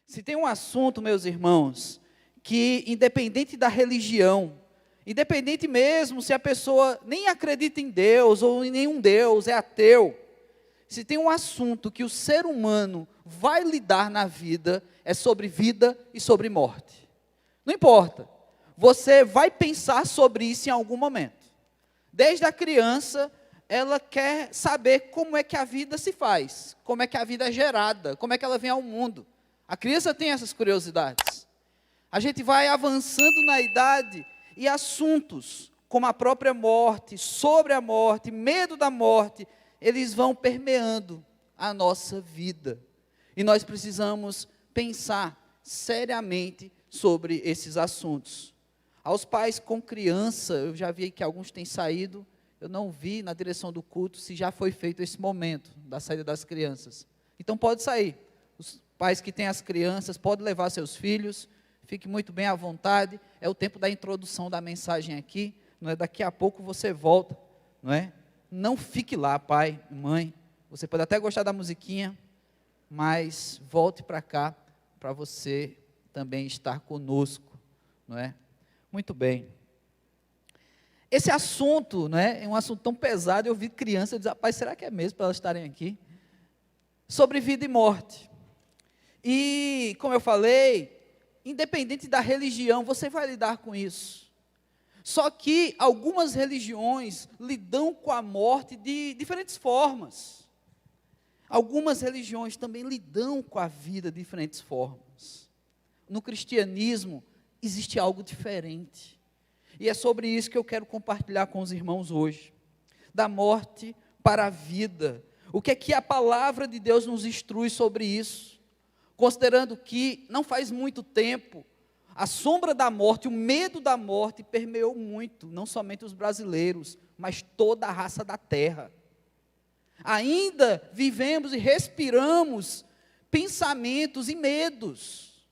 Se tem um assunto, meus irmãos, que independente da religião, independente mesmo se a pessoa nem acredita em Deus ou em nenhum Deus, é ateu, se tem um assunto que o ser humano vai lidar na vida, é sobre vida e sobre morte. Não importa, você vai pensar sobre isso em algum momento. Desde a criança, ela quer saber como é que a vida se faz, como é que a vida é gerada, como é que ela vem ao mundo. A criança tem essas curiosidades. A gente vai avançando na idade e assuntos como a própria morte, sobre a morte, medo da morte, eles vão permeando a nossa vida. E nós precisamos pensar seriamente sobre esses assuntos. Aos pais com criança, eu já vi que alguns têm saído, eu não vi na direção do culto se já foi feito esse momento da saída das crianças. Então pode sair. Os pais que têm as crianças, podem levar seus filhos, fique muito bem à vontade. É o tempo da introdução da mensagem aqui, não é? Daqui a pouco você volta, não é? Não fique lá, pai, mãe. Você pode até gostar da musiquinha, mas volte para cá, para você também estar conosco, não é? Muito bem. Esse assunto, né, é um assunto tão pesado, eu vi criança dizer, rapaz, será que é mesmo para elas estarem aqui? Sobre vida e morte. E, como eu falei, independente da religião, você vai lidar com isso. Só que algumas religiões lidam com a morte de diferentes formas. Algumas religiões também lidam com a vida de diferentes formas. No cristianismo, existe algo diferente. E é sobre isso que eu quero compartilhar com os irmãos hoje. Da morte para a vida. O que é que a palavra de Deus nos instrui sobre isso? Considerando que não faz muito tempo, a sombra da morte, o medo da morte permeou muito, não somente os brasileiros, mas toda a raça da terra. Ainda vivemos e respiramos pensamentos e medos.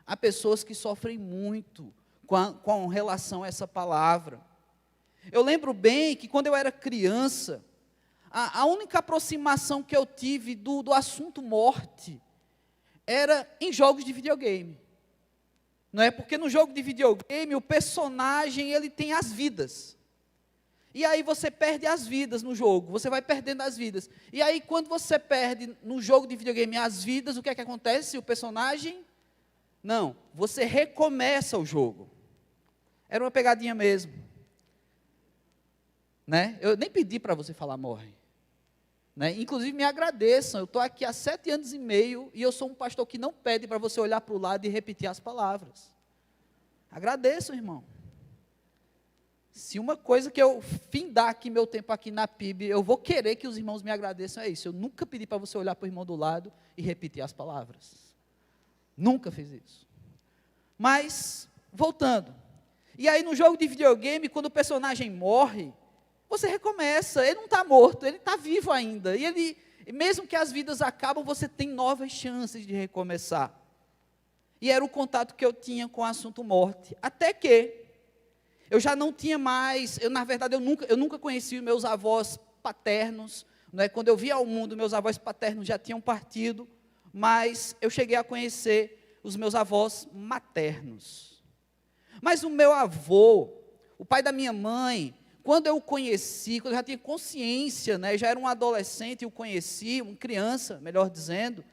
Há pessoas que sofrem muito com relação a essa palavra. Eu lembro bem que quando eu era criança, a única aproximação que eu tive do assunto morte era em jogos de videogame. Não é? Porque no jogo de videogame, o personagem, ele tem as vidas. E aí você perde as vidas no jogo, você vai perdendo as vidas. E aí quando você perde no jogo de videogame as vidas, o que é que acontece? O personagem, não, você recomeça o jogo. Era uma pegadinha mesmo. Né? Eu nem pedi para você falar morre. Né? Inclusive me agradeçam, eu estou aqui há 7 anos e meio e eu sou um pastor que não pede para você olhar para o lado e repetir as palavras. Agradeço, irmão. Se uma coisa que eu findar aqui meu tempo aqui na PIB, eu vou querer que os irmãos me agradeçam, é isso. Eu nunca pedi para você olhar para o irmão do lado e repetir as palavras. Nunca fiz isso. Mas, voltando. E aí no jogo de videogame, quando o personagem morre, você recomeça, ele não está morto, ele está vivo ainda. E ele, mesmo que as vidas acabam, você tem novas chances de recomeçar. E era o contato que eu tinha com o assunto morte. Até que eu já não tinha mais, na verdade eu nunca conheci os meus avós paternos. Né? Quando eu via ao mundo, meus avós paternos já tinham partido, mas eu cheguei a conhecer os meus avós maternos. Mas o meu avô, o pai da minha mãe, quando eu o conheci, quando eu já tinha consciência, né, já era um adolescente, eu o conheci, uma criança, melhor dizendo,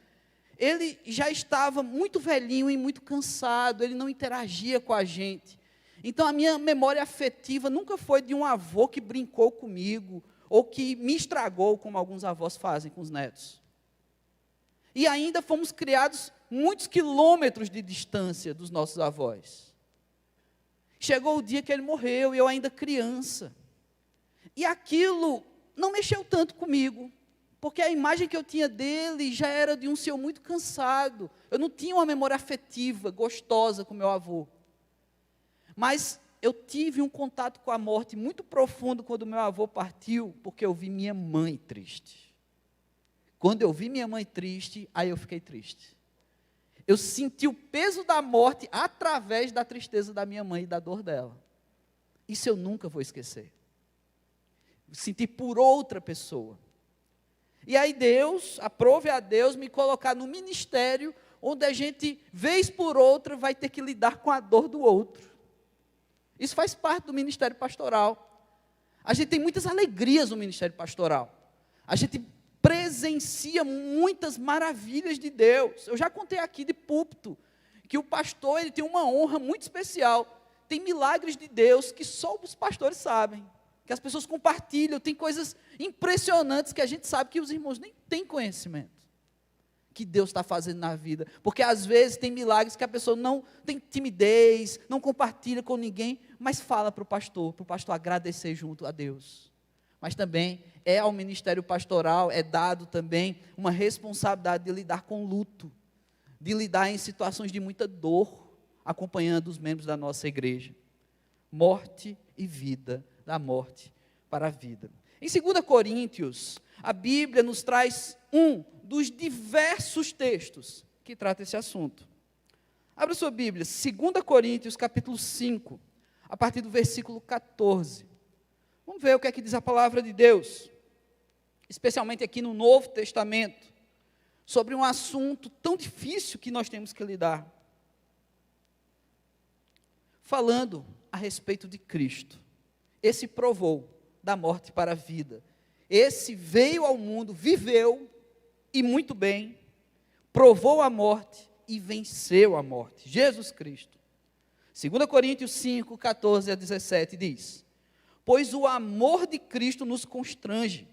ele já estava muito velhinho e muito cansado, ele não interagia com a gente. Então a minha memória afetiva nunca foi de um avô que brincou comigo, ou que me estragou, como alguns avós fazem com os netos. E ainda fomos criados muitos quilômetros de distância dos nossos avós. Chegou o dia que ele morreu, e eu ainda criança. E aquilo não mexeu tanto comigo, porque a imagem que eu tinha dele já era de um senhor muito cansado. Eu não tinha uma memória afetiva, gostosa com meu avô. Mas eu tive um contato com a morte muito profundo quando meu avô partiu, porque eu vi minha mãe triste. Quando eu vi minha mãe triste, aí eu fiquei triste. Eu senti o peso da morte através da tristeza da minha mãe e da dor dela. Isso eu nunca vou esquecer. Senti por outra pessoa. E aí Deus, aprove a Deus me colocar no ministério onde a gente, vez por outra, vai ter que lidar com a dor do outro. Isso faz parte do ministério pastoral. A gente tem muitas alegrias no ministério pastoral. A gente presencia muitas maravilhas de Deus. Eu já contei aqui de púlpito, que o pastor ele tem uma honra muito especial. Tem milagres de Deus que só os pastores sabem, que as pessoas compartilham, tem coisas impressionantes que a gente sabe que os irmãos nem têm conhecimento, que Deus está fazendo na vida, porque às vezes tem milagres que a pessoa não tem timidez, não compartilha com ninguém, mas fala para o pastor agradecer junto a Deus. Mas também ao ministério pastoral é dado também uma responsabilidade de lidar com luto, de lidar em situações de muita dor, acompanhando os membros da nossa igreja. Morte e vida, da morte para a vida. Em 2 Coríntios, a Bíblia nos traz um dos diversos textos que trata esse assunto. Abra sua Bíblia, 2 Coríntios, capítulo 5, a partir do versículo 14. Vamos ver o que é que diz a palavra de Deus, especialmente aqui no Novo Testamento, sobre um assunto tão difícil que nós temos que lidar. Falando a respeito de Cristo. Esse provou da morte para a vida. Esse veio ao mundo, viveu, e muito bem, provou a morte e venceu a morte. Jesus Cristo. 2 Coríntios 5, 14 a 17 diz: pois o amor de Cristo nos constrange,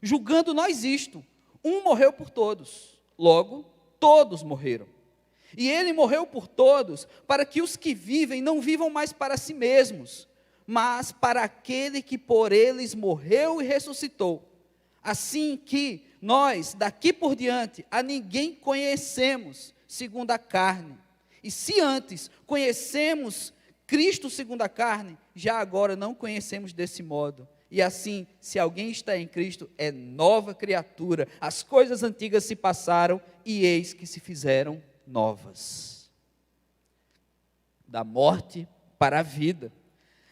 julgando nós isto, um morreu por todos, logo todos morreram. E ele morreu por todos, para que os que vivem não vivam mais para si mesmos, mas para aquele que por eles morreu e ressuscitou. Assim que nós, daqui por diante, a ninguém conhecemos segundo a carne. E se antes conhecemos Cristo segundo a carne, já agora não conhecemos desse modo. E assim, se alguém está em Cristo, é nova criatura. As coisas antigas se passaram e eis que se fizeram novas. Da morte para a vida.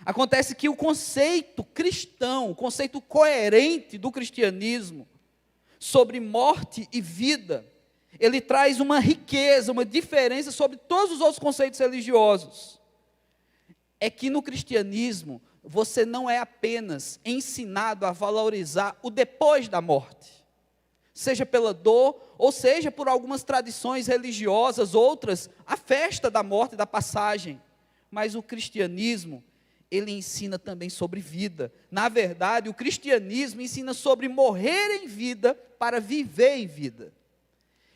Acontece que o conceito cristão, o conceito coerente do cristianismo sobre morte e vida, ele traz uma riqueza, uma diferença sobre todos os outros conceitos religiosos. É que no cristianismo, você não é apenas ensinado a valorizar o depois da morte, seja pela dor, ou seja por algumas tradições religiosas, outras, a festa da morte e da passagem. Mas o cristianismo, ele ensina também sobre vida. Na verdade, o cristianismo ensina sobre morrer em vida para viver em vida.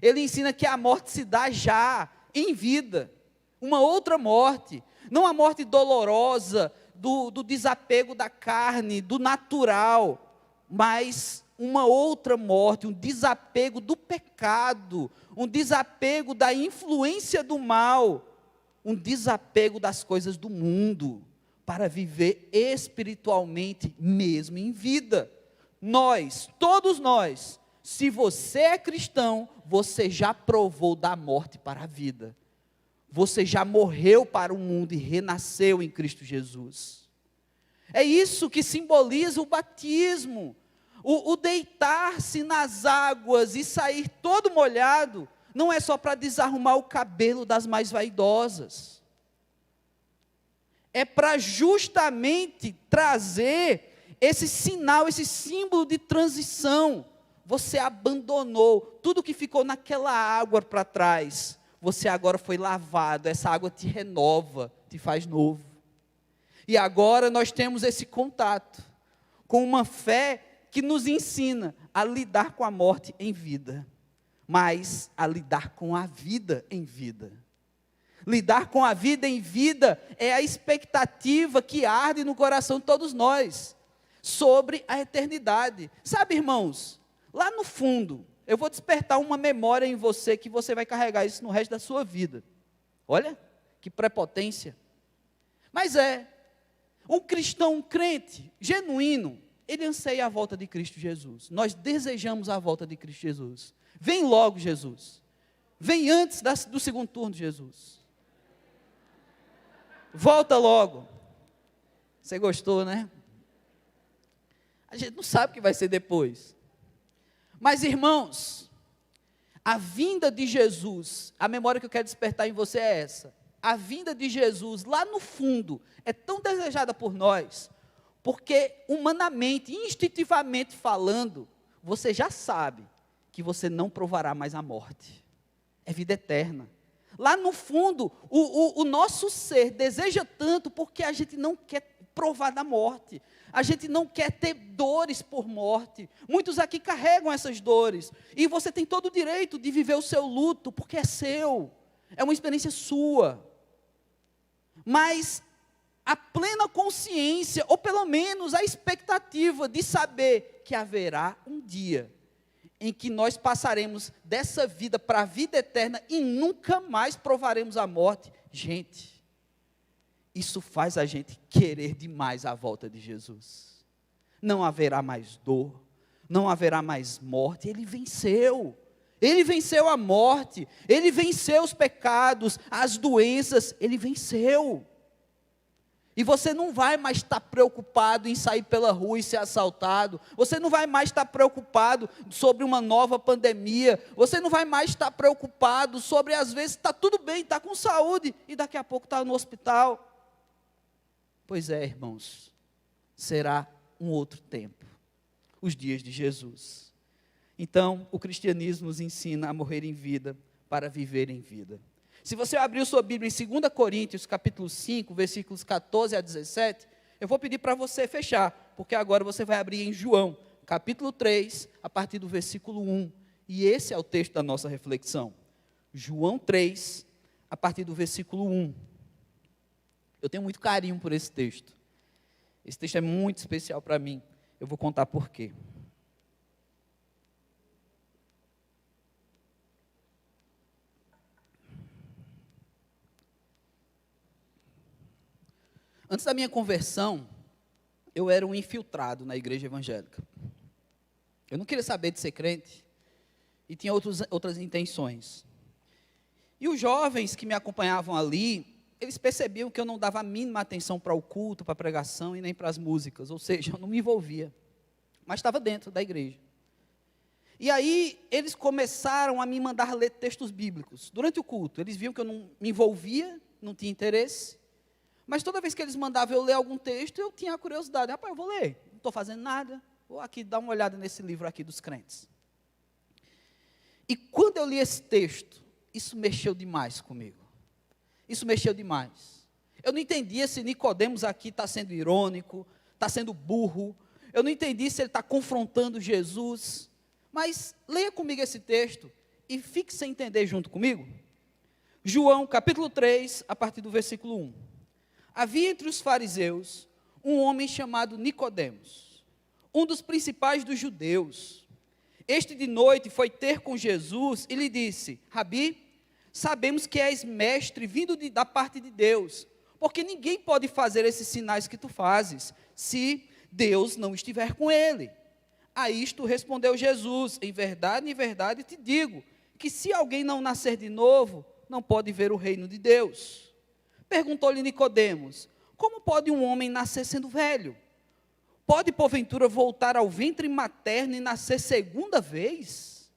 Ele ensina que a morte se dá já, em vida. Uma outra morte, não a morte dolorosa, do desapego da carne, do natural, mas uma outra morte, um desapego do pecado, um desapego da influência do mal, um desapego das coisas do mundo, para viver espiritualmente mesmo em vida. Nós, todos nós, se você é cristão, você já provou da morte para a vida. Você já morreu para o mundo e renasceu em Cristo Jesus. É isso que simboliza o batismo. O deitar-se nas águas e sair todo molhado, não é só para desarrumar o cabelo das mais vaidosas. É para justamente trazer esse sinal, esse símbolo de transição. Você abandonou tudo que ficou naquela água para trás. Você agora foi lavado, essa água te renova, te faz novo. E agora nós temos esse contato com uma fé que nos ensina a lidar com a morte em vida, mas a lidar com a vida em vida. Lidar com a vida em vida é a expectativa que arde no coração de todos nós, sobre a eternidade. Sabe, irmãos, lá no fundo, eu vou despertar uma memória em você, que você vai carregar isso no resto da sua vida. Olha, que prepotência. Mas um cristão, um crente genuíno, ele anseia a volta de Cristo Jesus. Nós desejamos a volta de Cristo Jesus. Vem logo, Jesus. Vem antes do segundo turno de Jesus. Volta logo. Você gostou, né? A gente não sabe o que vai ser depois. Mas, irmãos, A vinda de Jesus, a memória que eu quero despertar em você é essa. A vinda de Jesus, lá no fundo, é tão desejada por nós, porque humanamente, instintivamente falando, você já sabe que você não provará mais a morte. É vida eterna. Lá no fundo, o nosso ser deseja tanto porque a gente não quer provar da morte. A gente não quer ter dores por morte. Muitos aqui carregam essas dores. E você tem todo o direito de viver o seu luto, porque é seu. É uma experiência sua. Mas a plena consciência, ou pelo menos a expectativa de saber que haverá um dia em que nós passaremos dessa vida para a vida eterna e nunca mais provaremos a morte. Gente, isso faz a gente querer demais a volta de Jesus. Não haverá mais dor, não haverá mais morte. Ele venceu a morte, ele venceu os pecados, as doenças, ele venceu. E você não vai mais estar preocupado em sair pela rua e ser assaltado. Você não vai mais estar preocupado sobre uma nova pandemia. Você não vai mais estar preocupado sobre, às vezes, está tudo bem, está com saúde, e daqui a pouco está no hospital. Pois é, irmãos, será um outro tempo, os dias de Jesus. Então, o cristianismo nos ensina a morrer em vida para viver em vida. Se você abrir sua Bíblia em 2 Coríntios, capítulo 5, versículos 14 a 17, eu vou pedir para você fechar, porque agora você vai abrir em João, capítulo 3, a partir do versículo 1. E esse é o texto da nossa reflexão. João 3, a partir do versículo 1. Eu tenho muito carinho por esse texto. Esse texto é muito especial para mim. Eu vou contar por quê. Antes da minha conversão, eu era um infiltrado na igreja evangélica. Eu não queria saber de ser crente e tinha outras intenções. E os jovens que me acompanhavam ali, eles percebiam que eu não dava a mínima atenção para o culto, para a pregação e nem para as músicas, ou seja, eu não me envolvia, mas estava dentro da igreja. E aí eles começaram a me mandar ler textos bíblicos. Durante o culto, eles viam que eu não me envolvia, não tinha interesse. Mas toda vez que eles mandavam eu ler algum texto, eu tinha a curiosidade. Rapaz, eu vou ler, não estou fazendo nada. Vou aqui dar uma olhada nesse livro aqui dos crentes. E quando eu li esse texto, isso mexeu demais comigo. Isso mexeu demais. Eu não entendia se Nicodemos aqui está sendo irônico, está sendo burro. Eu não entendi se ele está confrontando Jesus. Mas leia comigo esse texto e fique sem entender junto comigo. João, capítulo 3, a partir do versículo 1. Havia entre os fariseus um homem chamado Nicodemos, um dos principais dos judeus. Este de noite foi ter com Jesus e lhe disse: Rabi, sabemos que és mestre vindo da parte de Deus, porque ninguém pode fazer esses sinais que tu fazes, se Deus não estiver com ele. A isto respondeu Jesus: em verdade te digo, que se alguém não nascer de novo, não pode ver o reino de Deus. Perguntou-lhe Nicodemos: como pode um homem nascer sendo velho? Pode, porventura, voltar ao ventre materno e nascer segunda vez?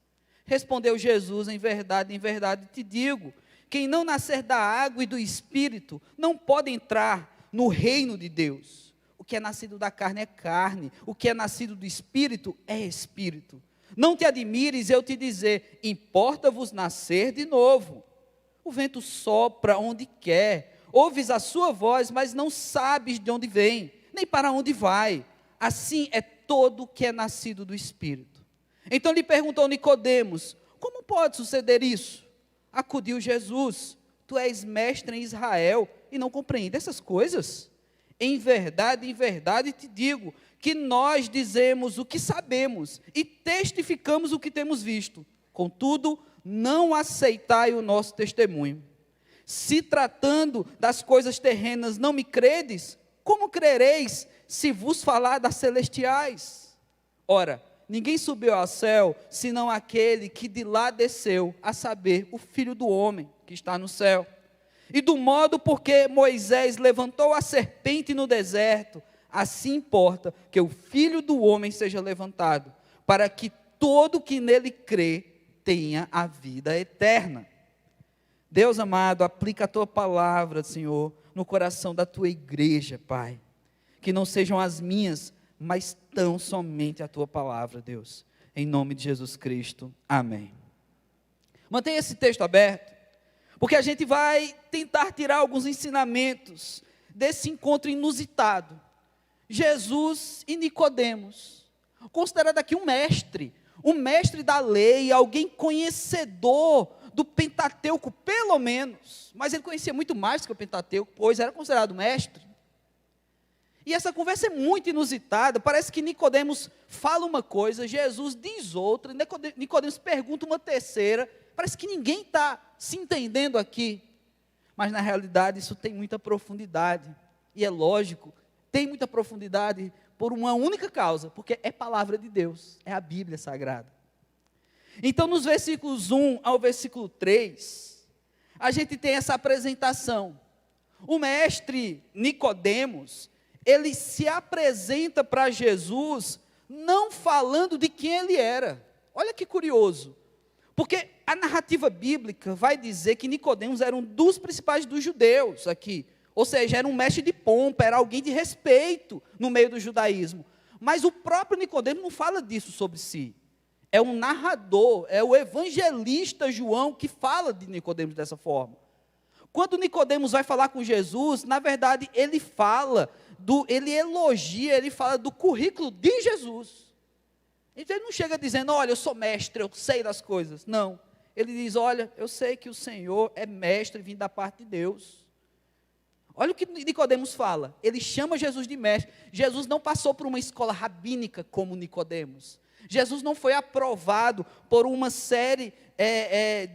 Respondeu Jesus: em verdade te digo, quem não nascer da água e do Espírito, não pode entrar no reino de Deus. O que é nascido da carne é carne, o que é nascido do Espírito é Espírito. Não te admires eu te dizer, importa-vos nascer de novo. O vento sopra onde quer, ouves a sua voz, mas não sabes de onde vem, nem para onde vai. Assim é todo que é nascido do Espírito. Então lhe perguntou Nicodemos: como pode suceder isso? Acudiu Jesus: tu és mestre em Israel e não compreende essas coisas? Em verdade te digo, que nós dizemos o que sabemos e testificamos o que temos visto. Contudo, não aceitai o nosso testemunho. Se tratando das coisas terrenas não me credes, como crereis se vos falar das celestiais? Ora, ninguém subiu ao céu, senão aquele que de lá desceu, a saber, o Filho do homem que está no céu. E do modo porque Moisés levantou a serpente no deserto, assim importa que o Filho do homem seja levantado, para que todo que nele crê tenha a vida eterna. Deus amado, aplica a tua palavra, Senhor, no coração da tua igreja, Pai. Que não sejam as minhas, mas tão somente a tua palavra, Deus. Em nome de Jesus Cristo. Amém. Mantenha esse texto aberto, porque a gente vai tentar tirar alguns ensinamentos desse encontro inusitado. Jesus e Nicodemos, considerado aqui um mestre da lei, alguém conhecedor do Pentateuco, pelo menos, mas ele conhecia muito mais que o Pentateuco, pois era considerado mestre. E essa conversa é muito inusitada, parece que Nicodemos fala uma coisa, Jesus diz outra, Nicodemos pergunta uma terceira, parece que ninguém está se entendendo aqui, mas na realidade isso tem muita profundidade, e é lógico, tem muita profundidade por uma única causa, porque é palavra de Deus, é a Bíblia Sagrada. Então, nos versículos 1 ao versículo 3, a gente tem essa apresentação. O mestre Nicodemos, ele se apresenta para Jesus, não falando de quem ele era. Olha que curioso, porque a narrativa bíblica vai dizer que Nicodemos era um dos principais dos judeus aqui, ou seja, era um mestre de pompa, era alguém de respeito no meio do judaísmo. Mas o próprio Nicodemos não fala disso sobre si. É um narrador, é o evangelista João que fala de Nicodemos dessa forma. Quando Nicodemos vai falar com Jesus, na verdade ele elogia, ele fala do currículo de Jesus. Então ele não chega dizendo, olha, eu sou mestre, eu sei das coisas. Não, ele diz, olha, eu sei que o Senhor é mestre vindo da parte de Deus. Olha o que Nicodemos fala, ele chama Jesus de mestre. Jesus não passou por uma escola rabínica como Nicodemos. Jesus não foi aprovado por uma série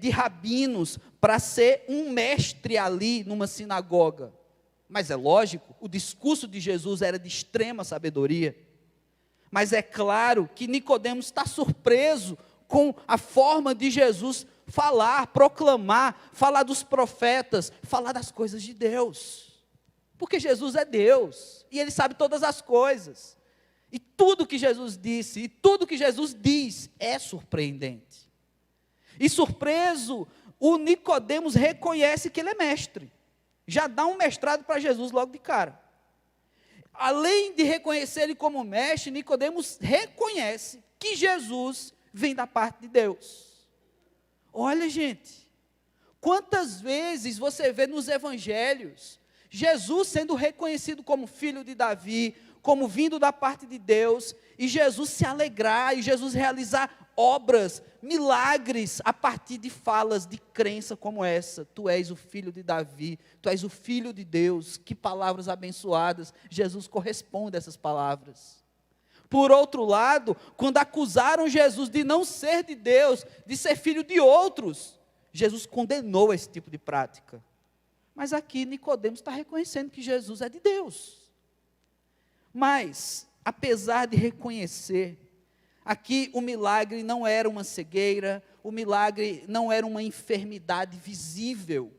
de rabinos para ser um mestre ali numa sinagoga. Mas é lógico, o discurso de Jesus era de extrema sabedoria. Mas é claro que Nicodemos está surpreso com a forma de Jesus falar, proclamar, falar dos profetas, falar das coisas de Deus. Porque Jesus é Deus e Ele sabe todas as coisas. E tudo que Jesus disse, e tudo que Jesus diz é surpreendente. E surpreso, o Nicodemos reconhece que ele é mestre. Já dá um mestrado para Jesus logo de cara. Além de reconhecer ele como mestre, Nicodemos reconhece que Jesus vem da parte de Deus. Olha, gente, quantas vezes você vê nos evangelhos Jesus sendo reconhecido como filho de Davi, como vindo da parte de Deus, e Jesus se alegrar, e Jesus realizar obras, milagres, a partir de falas de crença como essa. Tu és o filho de Davi, tu és o filho de Deus. Que palavras abençoadas. Jesus corresponde a essas palavras. Por outro lado, quando acusaram Jesus de não ser de Deus, de ser filho de outros, Jesus condenou esse tipo de prática. Mas aqui Nicodemos está reconhecendo que Jesus é de Deus. Mas, apesar de reconhecer, aqui o milagre não era uma cegueira, o milagre não era uma enfermidade visível,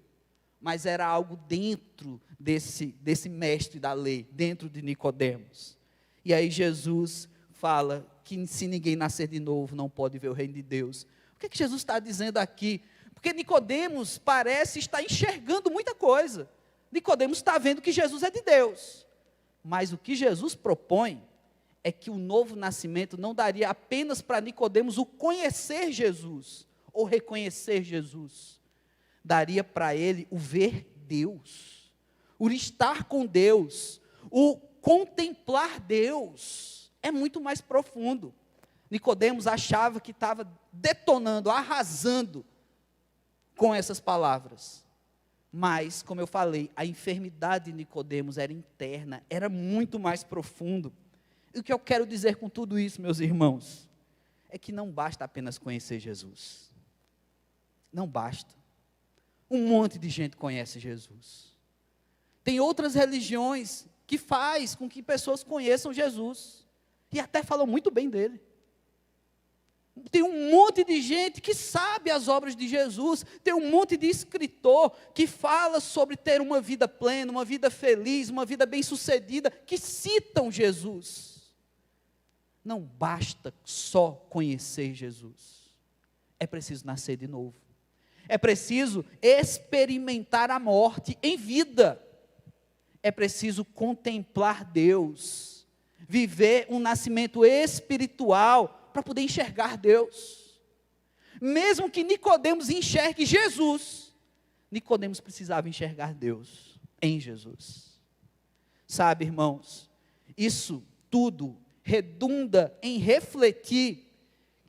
mas era algo dentro desse mestre da lei, dentro de Nicodemos. E aí Jesus fala que se ninguém nascer de novo, não pode ver o reino de Deus. O que é que Jesus está dizendo aqui? Porque Nicodemos parece estar enxergando muita coisa. Nicodemos está vendo que Jesus é de Deus. Mas o que Jesus propõe é que o novo nascimento não daria apenas para Nicodemos o conhecer Jesus, ou reconhecer Jesus. Daria para ele o ver Deus, o estar com Deus, o contemplar Deus. É muito mais profundo. Nicodemos achava que estava detonando, arrasando com essas palavras. Mas, como eu falei, a enfermidade de Nicodemos era interna, era muito mais profundo. E o que eu quero dizer com tudo isso, meus irmãos, é que não basta apenas conhecer Jesus. Não basta. Um monte de gente conhece Jesus. Tem outras religiões que faz com que pessoas conheçam Jesus. E até falam muito bem dele. Tem um monte de gente que sabe as obras de Jesus, tem um monte de escritor que fala sobre ter uma vida plena, uma vida feliz, uma vida bem-sucedida, que citam Jesus. Não basta só conhecer Jesus. É preciso nascer de novo. É preciso experimentar a morte em vida. É preciso contemplar Deus, viver um nascimento espiritual para poder enxergar Deus. Mesmo que Nicodemos enxergue Jesus, Nicodemos precisava enxergar Deus em Jesus. Sabe, irmãos, isso tudo redunda em refletir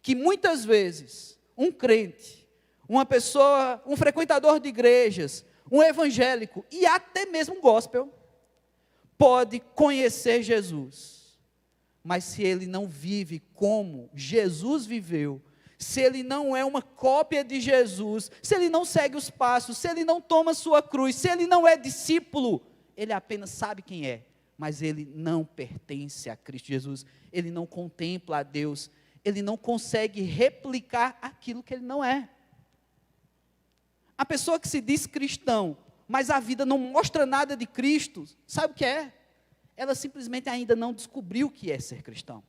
que muitas vezes um crente, uma pessoa, um frequentador de igrejas, um evangélico e até mesmo um gospel, pode conhecer Jesus, mas se ele não vive como Jesus viveu, se ele não é uma cópia de Jesus, se ele não segue os passos, se ele não toma sua cruz, se ele não é discípulo, ele apenas sabe quem é, mas ele não pertence a Cristo Jesus, ele não contempla a Deus, ele não consegue replicar aquilo que ele não é. A pessoa que se diz cristão, mas a vida não mostra nada de Cristo, sabe o que é? Ela simplesmente ainda não descobriu o que é ser cristão,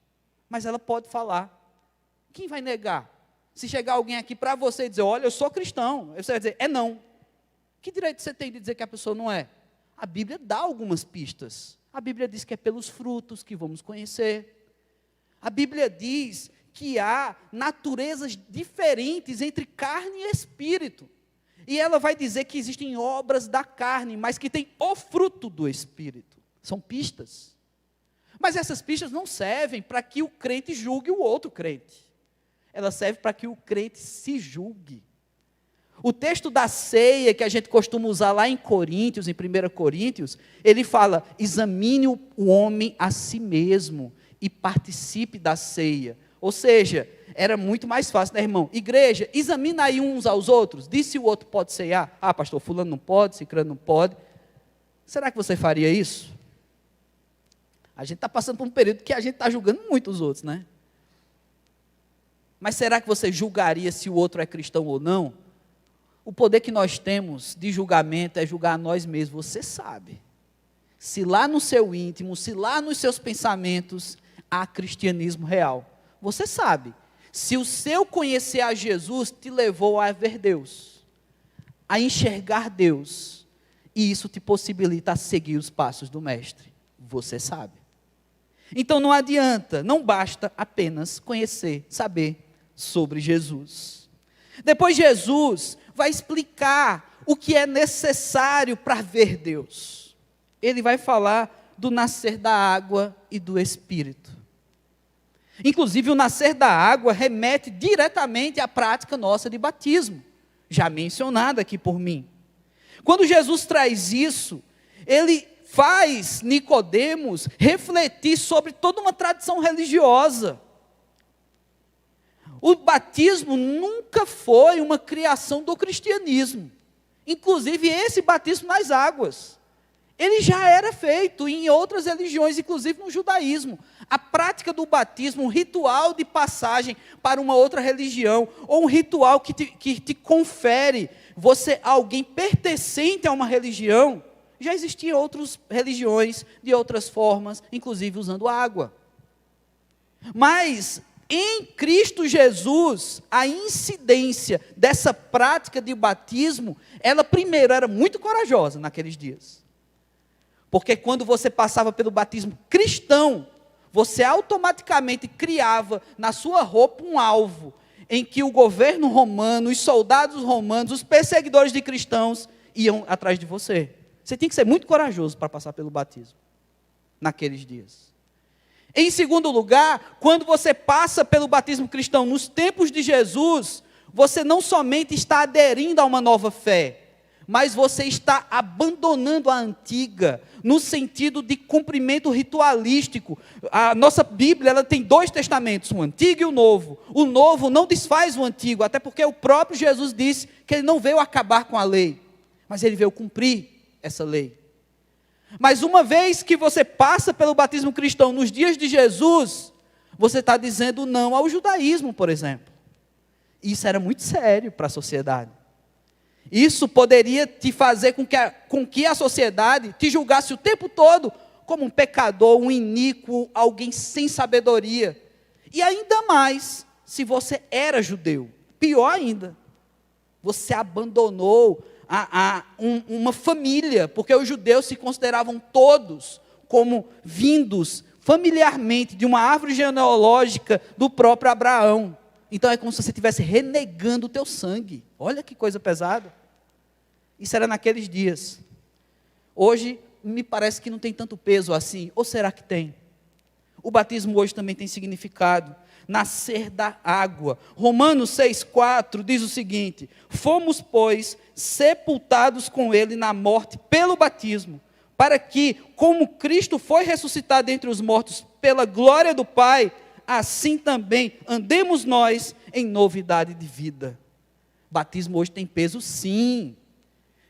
mas ela pode falar. Quem vai negar? Se chegar alguém aqui para você e dizer, olha, eu sou cristão, você vai dizer, é não. Que direito você tem de dizer que a pessoa não é? A Bíblia dá algumas pistas. A Bíblia diz que é pelos frutos que vamos conhecer. A Bíblia diz que há naturezas diferentes entre carne e espírito. E ela vai dizer que existem obras da carne, mas que tem o fruto do espírito. São pistas. Mas essas pistas não servem para que o crente julgue o outro crente. Elas servem para que o crente se julgue. O texto da ceia, que a gente costuma usar lá em Coríntios, em 1 Coríntios, ele fala, examine o homem a si mesmo e participe da ceia. Ou seja, era muito mais fácil, né, irmão? Igreja, examina aí uns aos outros, diz se o outro pode ceiar. Ah, pastor, fulano não pode, cicrano não pode. Será que você faria isso? A gente está passando por um período que a gente está julgando muito os outros, né? Mas será que você julgaria se o outro é cristão ou não? O poder que nós temos de julgamento é julgar a nós mesmos, você sabe. Se lá no seu íntimo, se lá nos seus pensamentos há cristianismo real, você sabe. Se o seu conhecer a Jesus te levou a ver Deus, a enxergar Deus, e isso te possibilita seguir os passos do Mestre, você sabe. Então não adianta, não basta apenas conhecer, saber sobre Jesus. Depois Jesus vai explicar o que é necessário para ver Deus. Ele vai falar do nascer da água e do Espírito. Inclusive o nascer da água remete diretamente à prática nossa de batismo, já mencionada aqui por mim. Quando Jesus traz isso, ele faz Nicodemos refletir sobre toda uma tradição religiosa. O batismo nunca foi uma criação do cristianismo. Inclusive esse batismo nas águas, ele já era feito em outras religiões, inclusive no judaísmo. A prática do batismo, um ritual de passagem para uma outra religião, ou um ritual que te confere você alguém pertencente a uma religião, já existia em outras religiões, de outras formas, inclusive usando água. Mas em Cristo Jesus, a incidência dessa prática de batismo, ela primeiro era muito corajosa naqueles dias. Porque quando você passava pelo batismo cristão, você automaticamente criava na sua roupa um alvo, em que o governo romano, os soldados romanos, os perseguidores de cristãos, iam atrás de você. Você tinha que ser muito corajoso para passar pelo batismo, naqueles dias. Em segundo lugar, quando você passa pelo batismo cristão nos tempos de Jesus, você não somente está aderindo a uma nova fé, mas você está abandonando a antiga, no sentido de cumprimento ritualístico. A nossa Bíblia, ela tem 2 testamentos, o Antigo e o Novo. O Novo não desfaz o Antigo, até porque o próprio Jesus disse que ele não veio acabar com a lei, mas ele veio cumprir essa lei. Mas uma vez que você passa pelo batismo cristão nos dias de Jesus, você está dizendo não ao judaísmo, por exemplo. Isso era muito sério para a sociedade. Isso poderia te fazer com que a sociedade te julgasse o tempo todo como um pecador, um iníquo, alguém sem sabedoria. E ainda mais, se você era judeu. Pior ainda, você abandonou uma família, porque os judeus se consideravam todos como vindos familiarmente de uma árvore genealógica do próprio Abraão. Então é como se você estivesse renegando o teu sangue. Olha que coisa pesada. Isso era naqueles dias. Hoje, me parece que não tem tanto peso assim. Ou será que tem? O batismo hoje também tem significado. Nascer da água. Romanos 6,4 diz o seguinte: fomos, pois, sepultados com ele na morte pelo batismo, para que, como Cristo foi ressuscitado dentre os mortos pela glória do Pai, assim também andemos nós em novidade de vida. Batismo hoje tem peso, sim.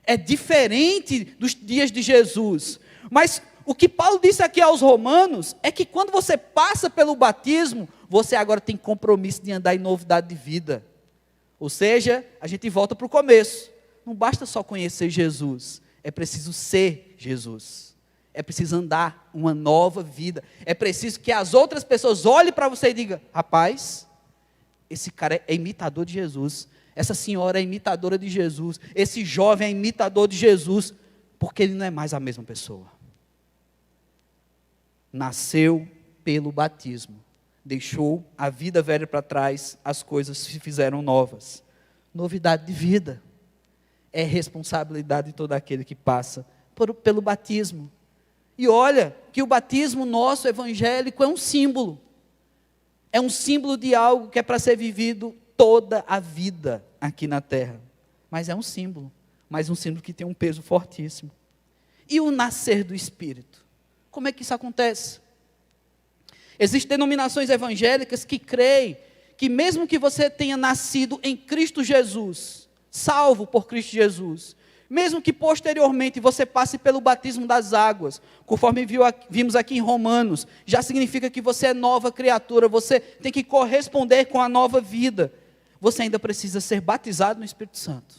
É diferente dos dias de Jesus. Mas o que Paulo disse aqui aos romanos é que quando você passa pelo batismo, você agora tem compromisso de andar em novidade de vida. Ou seja, a gente volta para o começo. Não basta só conhecer Jesus, é preciso ser Jesus. É preciso andar uma nova vida. É preciso que as outras pessoas olhem para você e digam: rapaz, esse cara é imitador de Jesus. Essa senhora é imitadora de Jesus. Esse jovem é imitador de Jesus. Porque ele não é mais a mesma pessoa. Nasceu pelo batismo. Deixou a vida velha para trás, as coisas se fizeram novas. Novidade de vida. É responsabilidade de todo aquele que passa pelo batismo. E olha, que o batismo nosso evangélico é um símbolo. É um símbolo de algo que é para ser vivido toda a vida aqui na terra. Mas é um símbolo. Mas um símbolo que tem um peso fortíssimo. E o nascer do Espírito? Como é que isso acontece? Existem denominações evangélicas que creem que mesmo que você tenha nascido em Cristo Jesus, salvo por Cristo Jesus, mesmo que posteriormente você passe pelo batismo das águas, conforme vimos aqui em Romanos, já significa que você é nova criatura, você tem que corresponder com a nova vida. Você ainda precisa ser batizado no Espírito Santo.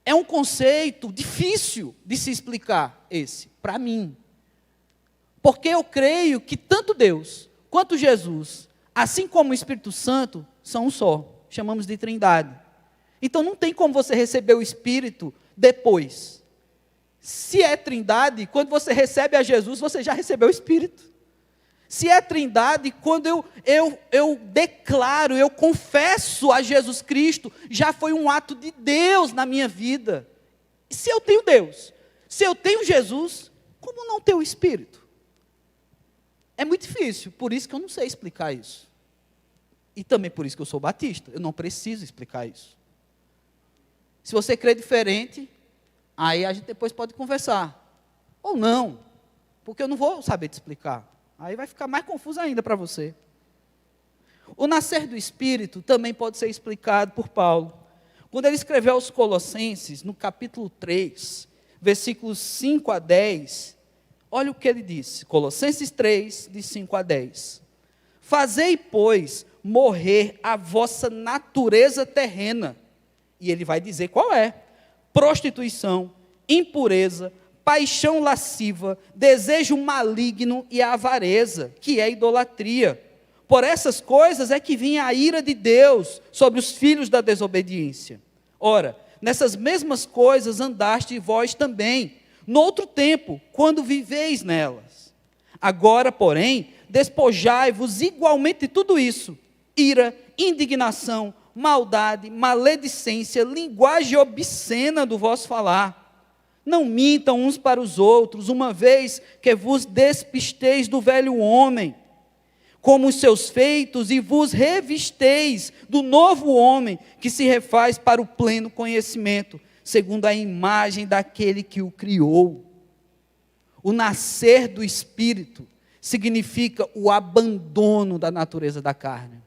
É um conceito difícil de se explicar esse, para mim. Porque eu creio que tanto Deus quanto Jesus, assim como o Espírito Santo, são um só. Chamamos de Trindade. Então não tem como você receber o Espírito depois. Se é Trindade, quando você recebe a Jesus, você já recebeu o Espírito. Se é Trindade, quando eu declaro, eu confesso a Jesus Cristo, já foi um ato de Deus na minha vida. E se eu tenho Deus, se eu tenho Jesus, como não ter o Espírito? É muito difícil, por isso que eu não sei explicar isso. E também por isso que eu sou batista, eu não preciso explicar isso. Se você crê diferente, aí a gente depois pode conversar. Ou não, porque eu não vou saber te explicar. Aí vai ficar mais confuso ainda para você. O nascer do Espírito também pode ser explicado por Paulo. Quando ele escreveu aos Colossenses, no capítulo 3, versículos 5 a 10, olha o que ele disse. Colossenses 3, de 5 a 10. Fazei, pois, morrer a vossa natureza terrena. E ele vai dizer qual é. Prostituição, impureza, paixão lasciva, desejo maligno e a avareza, que é idolatria. Por essas coisas é que vinha a ira de Deus sobre os filhos da desobediência. Ora, nessas mesmas coisas andaste vós também, no outro tempo, quando viveis nelas. Agora, porém, despojai-vos igualmente de tudo isso: ira, indignação, maldade, maledicência, linguagem obscena do vosso falar. Não mintam uns para os outros, uma vez que vos despisteis do velho homem, como os seus feitos, e vos revisteis do novo homem, que se refaz para o pleno conhecimento, segundo a imagem daquele que o criou. O nascer do Espírito significa o abandono da natureza da carne.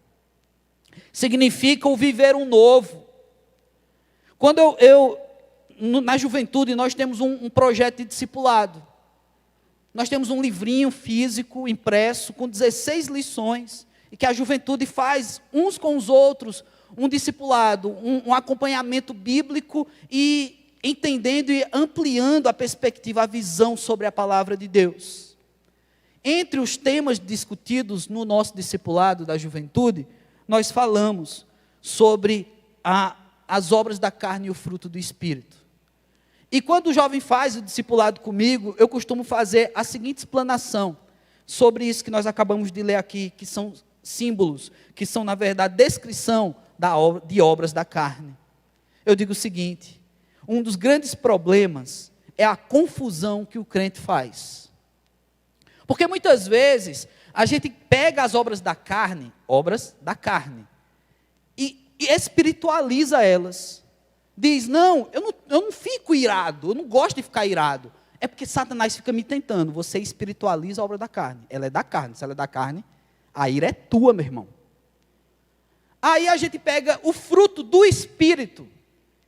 Significa o viver um novo. Quando na juventude, nós temos um projeto de discipulado. Nós temos um livrinho físico, impresso, com 16 lições, e que a juventude faz uns com os outros, um discipulado, um acompanhamento bíblico, e entendendo e ampliando a perspectiva, a visão sobre a palavra de Deus. Entre os temas discutidos no nosso discipulado da juventude, nós falamos sobre as obras da carne e o fruto do Espírito. E quando o jovem faz o discipulado comigo, eu costumo fazer a seguinte explanação sobre isso que nós acabamos de ler aqui, que são símbolos, que são, na verdade, descrição de obras da carne. Eu digo o seguinte: um dos grandes problemas é a confusão que o crente faz. Porque muitas vezes a gente pega as obras da carne, e espiritualiza elas. Diz, não, eu não fico irado, eu não gosto de ficar irado. É porque Satanás fica me tentando. Você espiritualiza a obra da carne. Ela é da carne. Se ela é da carne, a ira é tua, meu irmão. Aí a gente pega o fruto do Espírito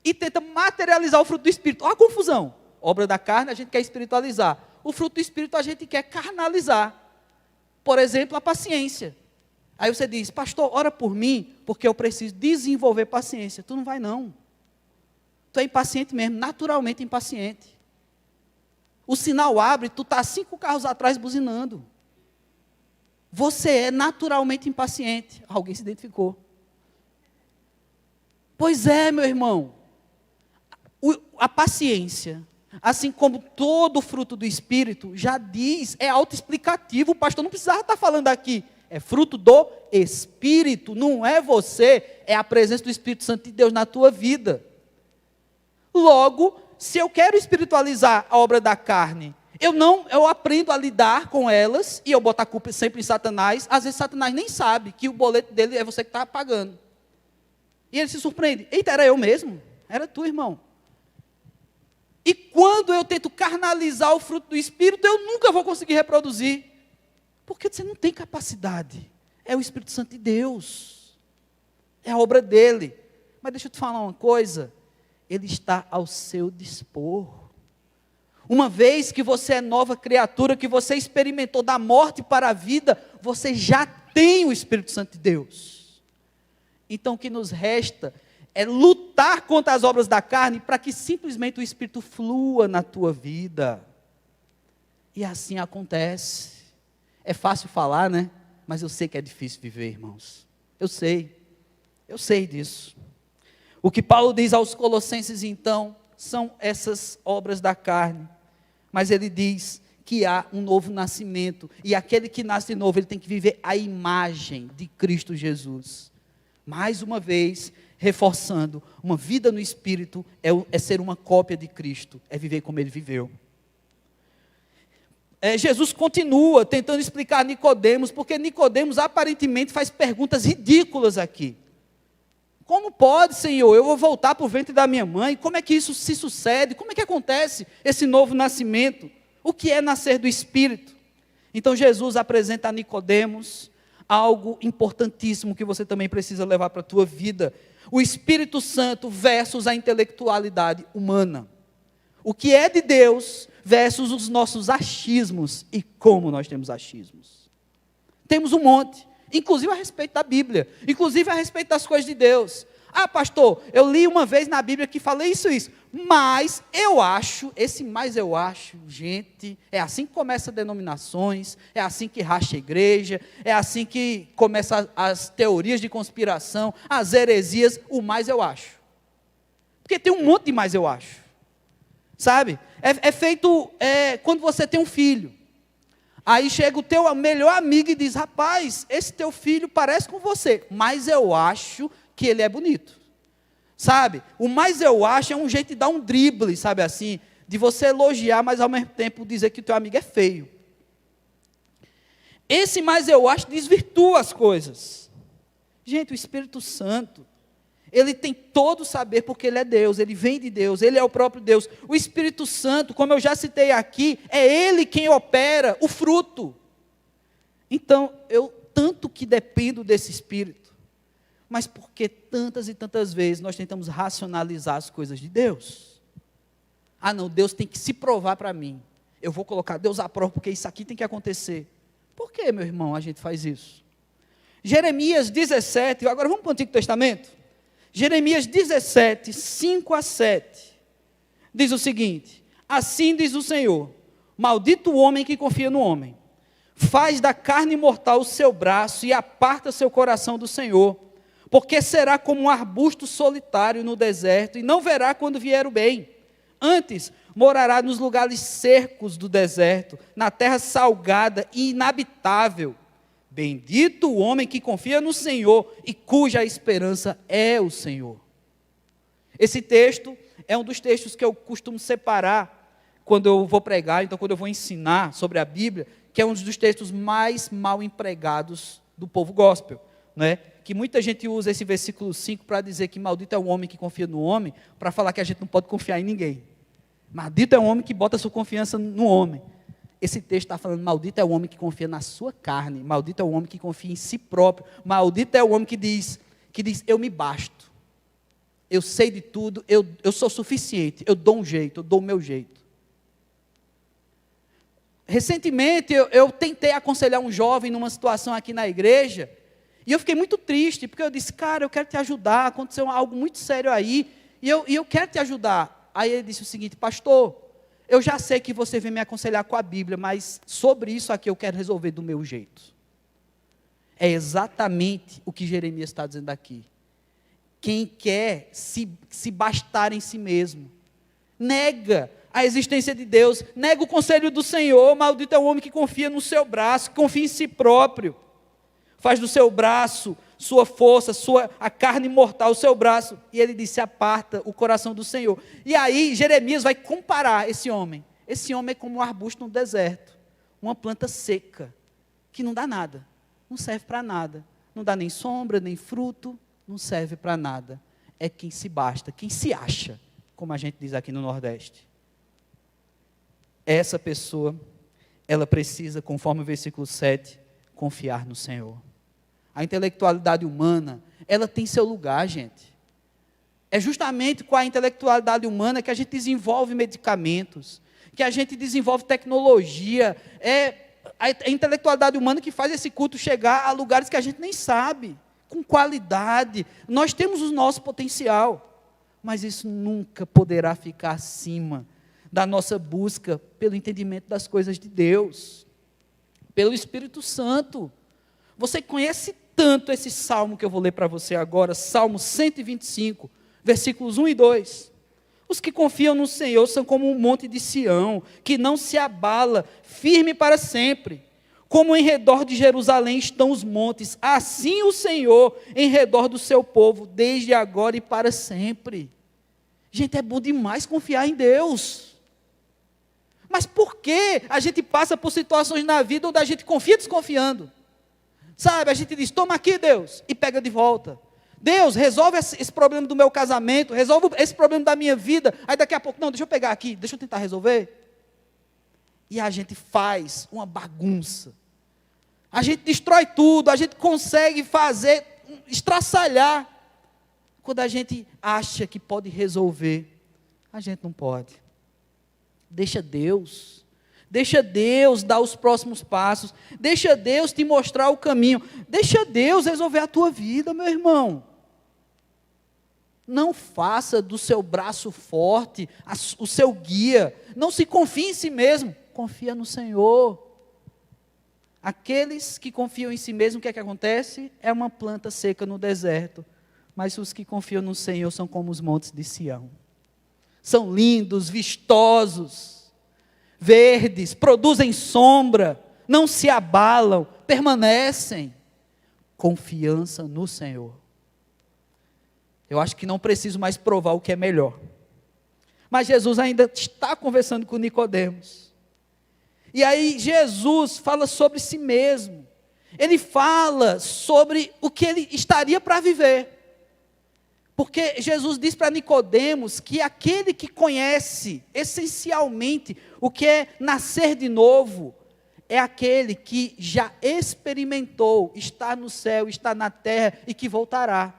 e tenta materializar o fruto do Espírito. Olha a confusão. Obra da carne a gente quer espiritualizar. O fruto do Espírito a gente quer carnalizar. Por exemplo, a paciência. Aí você diz, pastor, ora por mim, porque eu preciso desenvolver paciência. Tu não vai não. Tu é impaciente mesmo, naturalmente impaciente. O sinal abre, tu está 5 carros atrás buzinando. Você é naturalmente impaciente. Alguém se identificou. Pois é, meu irmão. A paciência, assim como todo o fruto do Espírito, já diz, é autoexplicativo. O pastor não precisava estar falando aqui. É fruto do Espírito, não é você, é a presença do Espírito Santo de Deus na tua vida. Logo, se eu quero espiritualizar a obra da carne, eu aprendo a lidar com elas, e eu boto a culpa sempre em Satanás. Às vezes Satanás nem sabe que o boleto dele é você que está pagando. E ele se surpreende, eita, era eu mesmo? Era tu, irmão. E quando eu tento carnalizar o fruto do Espírito, eu nunca vou conseguir reproduzir. Porque você não tem capacidade. É o Espírito Santo de Deus. É a obra dele. Mas deixa eu te falar uma coisa. Ele está ao seu dispor. Uma vez que você é nova criatura, que você experimentou da morte para a vida, você já tem o Espírito Santo de Deus. Então o que nos resta é lutar contra as obras da carne, para que simplesmente o Espírito flua na tua vida. E assim acontece. É fácil falar, né? Mas eu sei que é difícil viver, irmãos. Eu sei disso. O que Paulo diz aos Colossenses, então, são essas obras da carne. Mas ele diz que há um novo nascimento. E aquele que nasce de novo, ele tem que viver a imagem de Cristo Jesus. Mais uma vez, reforçando, uma vida no Espírito é ser uma cópia de Cristo. É viver como ele viveu. Jesus continua tentando explicar a Nicodemos, porque Nicodemos aparentemente faz perguntas ridículas aqui. Como pode, Senhor, eu vou voltar para o ventre da minha mãe? Como é que isso se sucede? Como é que acontece esse novo nascimento? O que é nascer do Espírito? Então Jesus apresenta a Nicodemos algo importantíssimo que você também precisa levar para a tua vida. O Espírito Santo versus a intelectualidade humana. O que é de Deus versus os nossos achismos. E como nós temos achismos. Temos um monte. Inclusive a respeito da Bíblia, inclusive a respeito das coisas de Deus. Ah, pastor, eu li uma vez na Bíblia que falei isso, mas eu acho, gente, é assim que começa denominações, é assim que racha a igreja, é assim que começam as teorias de conspiração, as heresias, o mais eu acho. Porque tem um monte de mais eu acho, sabe? É feito quando você tem um filho. Aí chega o teu melhor amigo e diz, rapaz, esse teu filho parece com você, mas eu acho que ele é bonito. Sabe? O mais eu acho é um jeito de dar um drible, sabe assim? De você elogiar, mas ao mesmo tempo dizer que o teu amigo é feio. Esse mais eu acho desvirtua as coisas. Gente, o Espírito Santo, ele tem todo o saber porque ele é Deus, ele vem de Deus, ele é o próprio Deus. O Espírito Santo, como eu já citei aqui, é ele quem opera o fruto. Então, eu tanto que dependo desse Espírito, mas porque tantas e tantas vezes nós tentamos racionalizar as coisas de Deus. Ah não, Deus tem que se provar para mim. Eu vou colocar Deus à prova porque isso aqui tem que acontecer. Por que, meu irmão, a gente faz isso? Jeremias 17, agora vamos para o Antigo Testamento? Jeremias 17, 5 a 7, diz o seguinte, assim diz o Senhor, maldito o homem que confia no homem, faz da carne mortal o seu braço e aparta seu coração do Senhor, porque será como um arbusto solitário no deserto, e não verá quando vier o bem. Antes, morará nos lugares secos do deserto, na terra salgada e inabitável. Bendito o homem que confia no Senhor e cuja esperança é o Senhor. Esse texto é um dos textos que eu costumo separar quando eu vou pregar, então quando eu vou ensinar sobre a Bíblia, que é um dos textos mais mal empregados do povo gospel, né? Que muita gente usa esse versículo 5 para dizer que maldito é o homem que confia no homem, para falar que a gente não pode confiar em ninguém. Maldito é o homem que bota a sua confiança no homem. Esse texto está falando, maldito é o homem que confia na sua carne, maldito é o homem que confia em si próprio, maldito é o homem que diz, eu me basto, eu sei de tudo, eu sou suficiente, eu dou um jeito, eu dou o meu jeito. Recentemente eu tentei aconselhar um jovem numa situação aqui na igreja, e eu fiquei muito triste, porque eu disse, cara, eu quero te ajudar, aconteceu algo muito sério aí, e eu quero te ajudar. Aí ele disse o seguinte, pastor, eu já sei que você vem me aconselhar com a Bíblia, mas sobre isso aqui eu quero resolver do meu jeito. É exatamente o que Jeremias está dizendo aqui. Quem quer se bastar em si mesmo, nega a existência de Deus, nega o conselho do Senhor, maldito é o homem que confia no seu braço, que confia em si próprio, faz do seu braço sua força, a carne mortal, o seu braço, e ele disse, aparta o coração do Senhor. E aí Jeremias vai comparar esse homem é como um arbusto no deserto, uma planta seca, que não dá nada, não serve para nada, não dá nem sombra, nem fruto, não serve para nada, é quem se basta, quem se acha, como a gente diz aqui no Nordeste. Essa pessoa, ela precisa, conforme o versículo 7, confiar no Senhor. A intelectualidade humana, ela tem seu lugar, gente. É justamente com a intelectualidade humana que a gente desenvolve medicamentos, que a gente desenvolve tecnologia. É a intelectualidade humana que faz esse culto chegar a lugares que a gente nem sabe, com qualidade. Nós temos o nosso potencial, mas isso nunca poderá ficar acima da nossa busca pelo entendimento das coisas de Deus, pelo Espírito Santo. Você conhece tanto esse salmo que eu vou ler para você agora, Salmo 125, versículos 1 e 2. Os que confiam no Senhor são como um monte de Sião, que não se abala, firme para sempre. Como em redor de Jerusalém estão os montes, assim o Senhor em redor do seu povo, desde agora e para sempre. Gente, é bom demais confiar em Deus. Mas por que a gente passa por situações na vida onde a gente confia desconfiando? Sabe, a gente diz, toma aqui Deus, e pega de volta. Deus, resolve esse problema do meu casamento, resolve esse problema da minha vida. Aí daqui a pouco, não, deixa eu pegar aqui, deixa eu tentar resolver. E a gente faz uma bagunça. A gente destrói tudo, a gente consegue fazer, estraçalhar. Quando a gente acha que pode resolver, a gente não pode. Deixa Deus dar os próximos passos, deixa Deus te mostrar o caminho, deixa Deus resolver a tua vida, meu irmão. Não faça do seu braço forte o seu guia, não se confie em si mesmo, confia no Senhor. Aqueles que confiam em si mesmo, o que é que acontece? É uma planta seca no deserto, mas os que confiam no Senhor são como os montes de Sião, são lindos, vistosos, verdes, produzem sombra, não se abalam, permanecem. Confiança no Senhor. Eu acho que não preciso mais provar o que é melhor. Mas Jesus ainda está conversando com Nicodemos. E aí Jesus fala sobre si mesmo. Ele fala sobre o que ele estaria para viver. Porque Jesus diz para Nicodemos que aquele que conhece essencialmente o que é nascer de novo, é aquele que já experimentou, está no céu, está na terra e que voltará.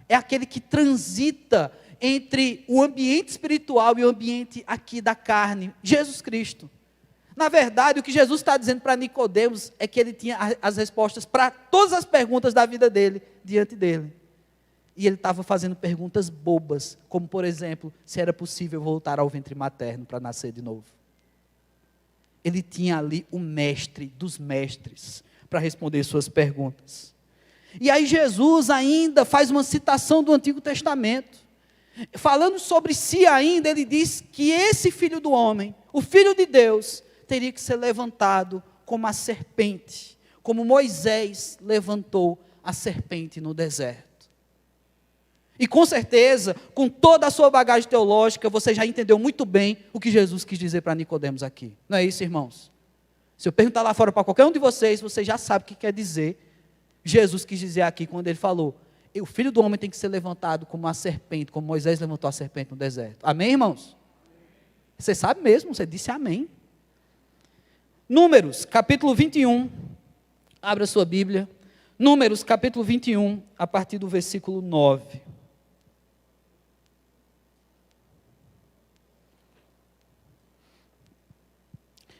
É aquele que transita entre o ambiente espiritual e o ambiente aqui da carne, Jesus Cristo. Na verdade, o que Jesus está dizendo para Nicodemos é que ele tinha as respostas para todas as perguntas da vida dele, diante dele. E ele estava fazendo perguntas bobas, como por exemplo, se era possível voltar ao ventre materno para nascer de novo. Ele tinha ali o mestre dos mestres para responder suas perguntas. E aí Jesus ainda faz uma citação do Antigo Testamento. Falando sobre si ainda, ele diz que esse Filho do homem, o Filho de Deus, teria que ser levantado como a serpente, como Moisés levantou a serpente no deserto. E com certeza, com toda a sua bagagem teológica, você já entendeu muito bem o que Jesus quis dizer para Nicodemos aqui. Não é isso, irmãos? Se eu perguntar lá fora para qualquer um de vocês, você já sabe o que quer dizer Jesus quis dizer aqui quando ele falou: o Filho do homem tem que ser levantado como a serpente, como Moisés levantou a serpente no deserto. Amém, irmãos? Você sabe mesmo, você disse amém. Números, capítulo 21. Abra sua Bíblia. Números, capítulo 21, a partir do versículo 9.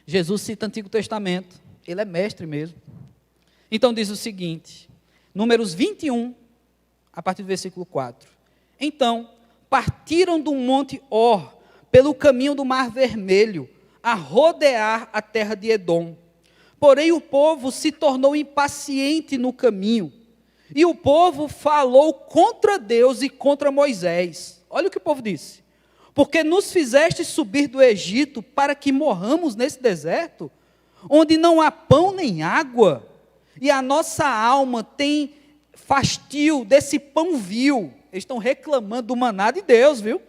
Jesus cita o Antigo Testamento. Ele é mestre mesmo. Então diz o seguinte, Números 21, a partir do versículo 4. Então, partiram do monte Or, pelo caminho do Mar Vermelho, a rodear a terra de Edom. Porém o povo se tornou impaciente no caminho, e o povo falou contra Deus e contra Moisés. Olha o que o povo disse: porque nos fizeste subir do Egito para que morramos nesse deserto, onde não há pão nem água, e a nossa alma tem fastio desse pão vil. Eles estão reclamando do maná de Deus, viu?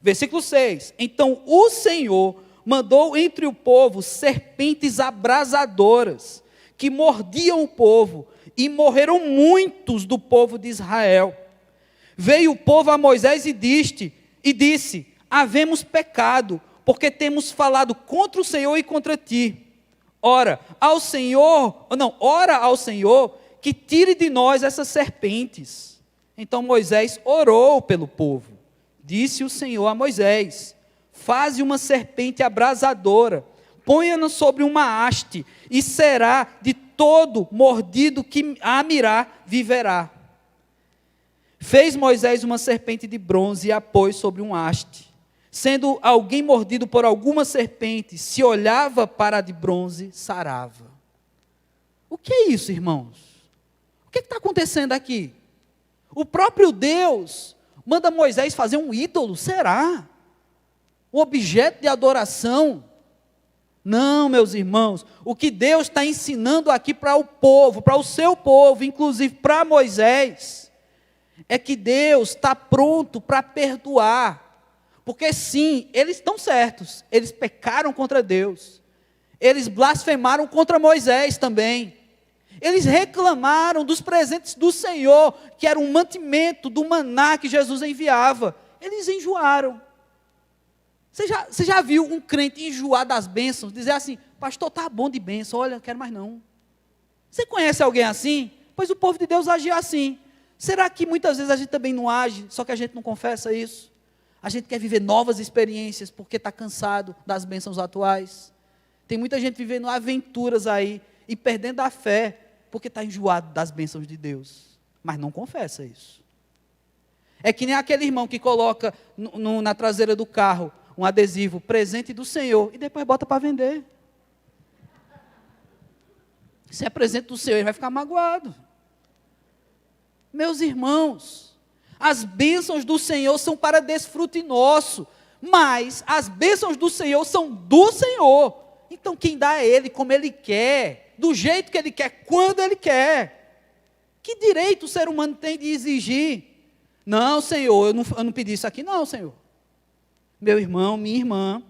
Versículo 6. Então o Senhor mandou entre o povo serpentes abrasadoras, que mordiam o povo, e morreram muitos do povo de Israel. Veio o povo a Moisés e disse: havemos pecado, porque temos falado contra o Senhor e contra ti. Ora ao Senhor que tire de nós essas serpentes. Então Moisés orou pelo povo. Disse o Senhor a Moisés: faze uma serpente abrasadora, ponha-na sobre uma haste, e será de todo mordido que a mirar, viverá. Fez Moisés uma serpente de bronze e a pôs sobre um haste. Sendo alguém mordido por alguma serpente, se olhava para a de bronze, sarava. O que é isso, irmãos? O que está acontecendo aqui? O próprio Deus manda Moisés fazer um ídolo, será? Um objeto de adoração? Não, meus irmãos, o que Deus está ensinando aqui para o povo, para o seu povo, inclusive para Moisés, é que Deus está pronto para perdoar. Porque sim, eles estão certos, eles pecaram contra Deus, eles blasfemaram contra Moisés também, eles reclamaram dos presentes do Senhor, que era um mantimento do maná que Jesus enviava, eles enjoaram. Você já viu um crente enjoar das bênçãos, dizer assim: pastor, está bom de bênção, olha, não quero mais não. Você conhece alguém assim? Pois o povo de Deus agia assim. Será que muitas vezes a gente também não age, só que a gente não confessa isso? A gente quer viver novas experiências porque está cansado das bênçãos atuais. Tem muita gente vivendo aventuras aí e perdendo a fé porque está enjoado das bênçãos de Deus, mas não confessa isso. É que nem aquele irmão que coloca na traseira do carro um adesivo, presente do Senhor, e depois bota para vender. Se é presente do Senhor, ele vai ficar magoado. Meus irmãos, as bênçãos do Senhor são para desfrute nosso, mas as bênçãos do Senhor são do Senhor. Então quem dá é Ele, como Ele quer, do jeito que Ele quer, quando Ele quer. Que direito o ser humano tem de exigir? Não, Senhor, eu não pedi isso aqui não, Senhor. Meu irmão, minha irmã.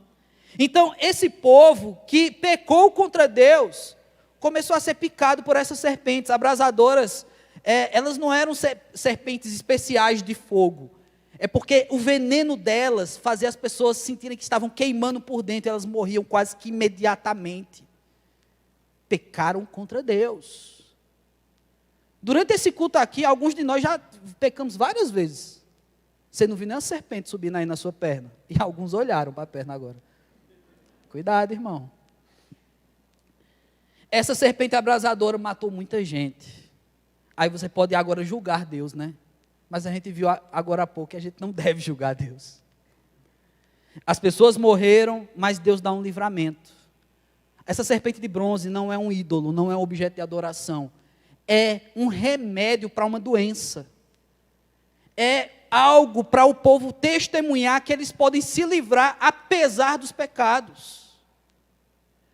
Então esse povo que pecou contra Deus, começou a ser picado por essas serpentes abrasadoras. Elas não eram serpentes especiais de fogo, é porque o veneno delas fazia as pessoas sentirem que estavam queimando por dentro, e elas morriam quase que imediatamente. Pecaram contra Deus. Durante esse culto aqui, alguns de nós já pecamos várias vezes. Você não viu nem a serpente subindo aí na sua perna, e alguns olharam para a perna agora. Cuidado, irmão. Essa serpente abrasadora matou muita gente. Aí você pode agora julgar Deus, né? Mas a gente viu agora há pouco que a gente não deve julgar Deus. As pessoas morreram, mas Deus dá um livramento. Essa serpente de bronze não é um ídolo, não é um objeto de adoração. é um remédio para uma doença. É algo para o povo testemunhar que eles podem se livrar apesar dos pecados.